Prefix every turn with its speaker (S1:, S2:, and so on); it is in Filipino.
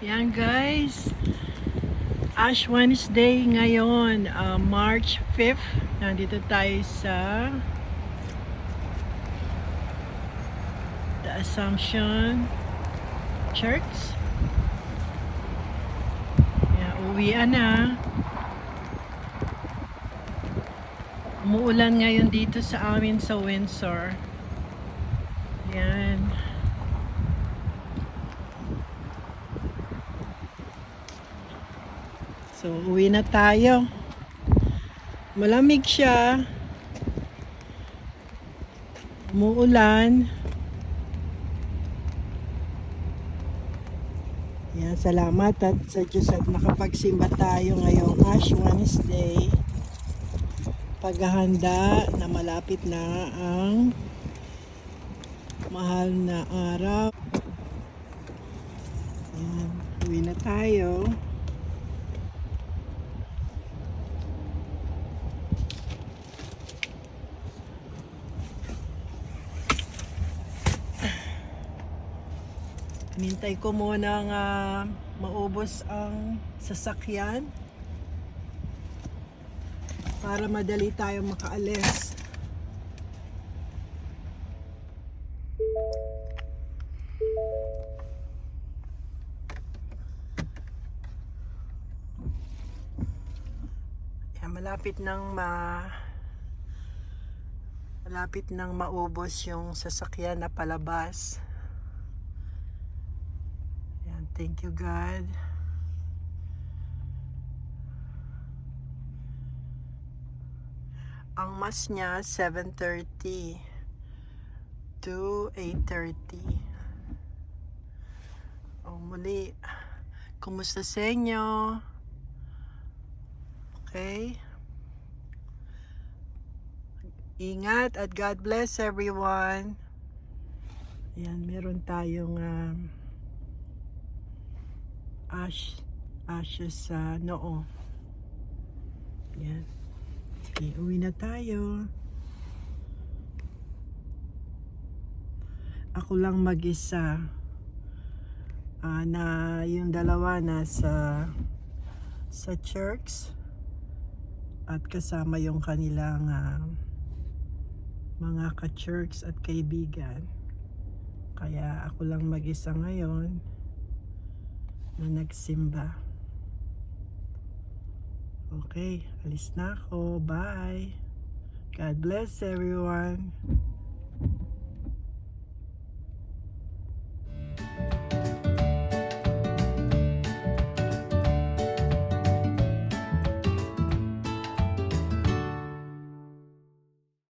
S1: Yan guys, Ash Wednesday ngayon, March 5th. Nandito tayo sa The Assumption Church. Yan, uwian na. Umuulan ngayon dito sa amin sa Windsor. Yan. So, uwi na tayo. Malamig siya. Umuulan. Yan, salamat at sa Diyos at nakapagsimba tayo ngayong Ash Wednesday. Paghahanda na malapit na ang mahal na araw. Yan, uwi na tayo. Nintay ko muna nga maubos ang sasakyan para madali tayo makaalis. Yan, malapit nang maubos yung sasakyan na palabas. Thank you, God. Ang mas niya 7:30 to 8:30. Muli, kumusta sa inyo? Okay? Ingat at God bless everyone. Ayan, meron tayong ashes sa noo. Yan. Okay, uwi na tayo. Ako lang mag-isa. Na yung dalawa nasa sa church at kasama yung kanilang mga ka-church at kaibigan. Kaya ako lang mag-isa ngayon na nagsimba. Okay, alis na ako. Bye. God bless everyone.